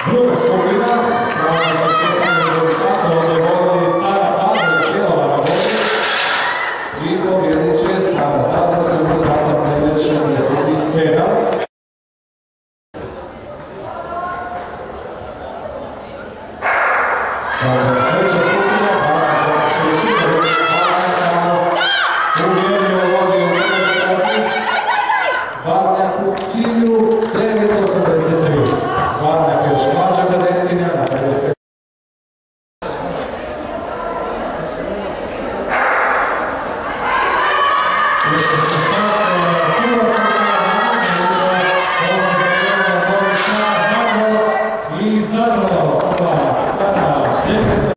Druga skupina, koja sa 16. rezultatom ovdje vodi Sara Zadar iz Bjelova na vodi i pobjedit će Sara Zadar s rezultatom 9.67. Treća skupina, Bana Šešina, uvjerljivo vodi u prvoj stazi, Barnjak u cilju 9.83. Barnjak još mlađa kadetkinja na 55. I Zadar,